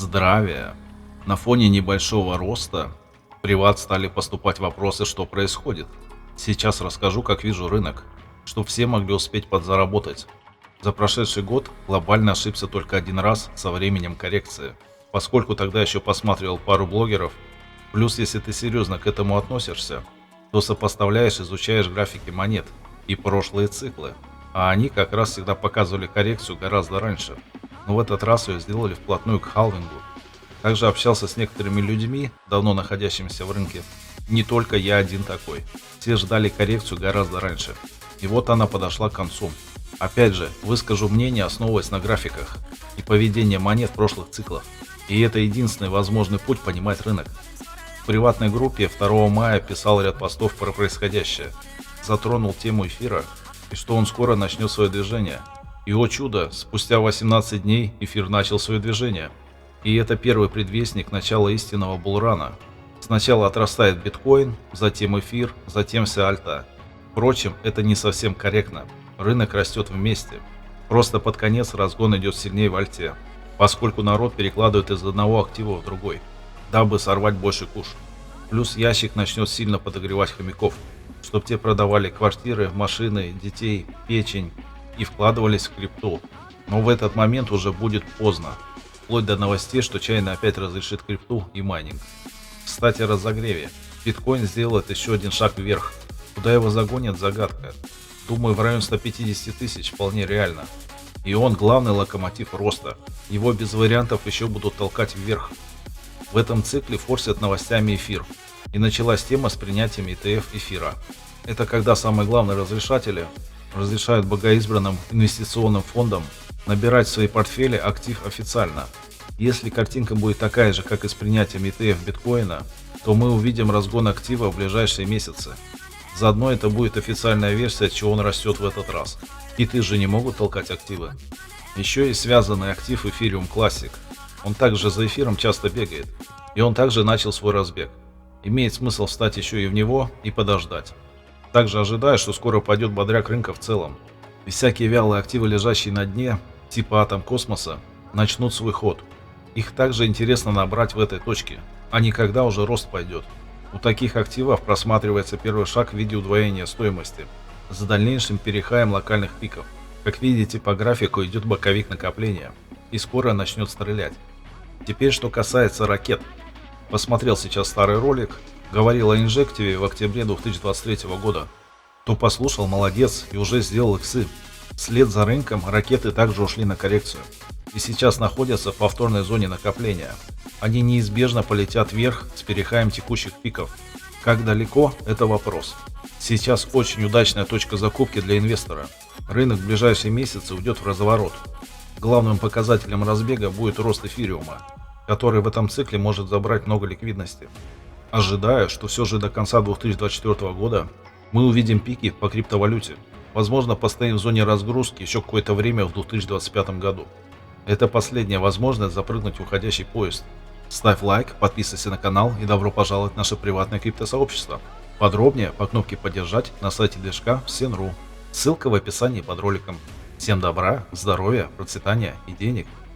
Здравия. На фоне небольшого роста в приват стали поступать вопросы, что происходит. Сейчас расскажу, как вижу рынок, чтобы все могли успеть подзаработать. За прошедший год глобально ошибся только один раз со временем коррекции, поскольку тогда еще посматривал пару блогеров. Плюс, если ты серьезно к этому относишься, то сопоставляешь, изучаешь графики монет и прошлые циклы, а они как раз всегда показывали коррекцию гораздо раньше. Но в этот раз ее сделали вплотную к халвингу. Также общался с некоторыми людьми, давно находящимися в рынке. Не только я один такой. Все ждали коррекцию гораздо раньше. И вот она подошла к концу. Опять же, выскажу мнение, основываясь на графиках и поведении монет прошлых циклов. И это единственный возможный путь понимать рынок. В приватной группе 2 мая писал ряд постов про происходящее. Затронул тему эфира и что он скоро начнет свое движение. И, о чудо, спустя 18 дней эфир начал свое движение. И это первый предвестник начала истинного булрана. Сначала отрастает биткоин, затем эфир, затем вся альта. Впрочем, это не совсем корректно. Рынок растет вместе. Просто под конец разгон идет сильнее в альте, поскольку народ перекладывает из одного актива в другой, дабы сорвать больше куш. Плюс ящик начнет сильно подогревать хомяков, чтобы те продавали квартиры, машины, детей, печень и вкладывались в крипту. Но в этот момент уже будет поздно. Вплоть до новостей, что Чайна опять разрешит крипту и майнинг. Кстати, о разогреве. Биткоин сделает еще один шаг вверх. Куда его загонят, загадка. Думаю, в район 150 тысяч вполне реально. И он главный локомотив роста. Его без вариантов еще будут толкать вверх. В этом цикле форсят новостями эфир. И началась тема с принятием ETF эфира. Это когда самые главные разрешатели разрешают богоизбранным инвестиционным фондам набирать в свои портфели актив официально. Если картинка будет такая же, как и с принятием ETF биткоина, то мы увидим разгон актива в ближайшие месяцы. Заодно это будет официальная версия, чего он растет в этот раз. Киты же не могут толкать активы. Еще есть связанный актив Ethereum Classic. Он также за эфиром часто бегает. И он также начал свой разбег. Имеет смысл встать еще и в него и подождать. Также ожидаю, что скоро пойдет бодряк рынка в целом. И всякие вялые активы, лежащие на дне, типа атом космоса, начнут свой ход. Их также интересно набрать в этой точке, а не когда уже рост пойдет. У таких активов просматривается первый шаг в виде удвоения стоимости, с дальнейшим перехаем локальных пиков. Как видите, по графику идет боковик накопления, и скоро начнет стрелять. Теперь, что касается ракет. Посмотрел сейчас старый ролик, говорил о инжективе в октябре 2023 года. Кто послушал, молодец и уже сделал иксы. Вслед за рынком ракеты также ушли на коррекцию. И сейчас находятся в повторной зоне накопления. Они неизбежно полетят вверх с перехаем текущих пиков. Как далеко – это вопрос. Сейчас очень удачная точка закупки для инвестора. Рынок в ближайшие месяцы уйдет в разворот. Главным показателем разбега будет рост эфириума, который в этом цикле может забрать много ликвидности. Ожидаю, что все же до конца 2024 года мы увидим пики по криптовалюте. Возможно, постоим в зоне разгрузки еще какое-то время в 2025 году. Это последняя возможность запрыгнуть в уходящий поезд. Ставь лайк, подписывайся на канал и добро пожаловать в наше приватное криптосообщество. Подробнее по кнопке «Поддержать» на сайте движка Всен.ру. Ссылка в описании под роликом. Всем добра, здоровья, процветания и денег.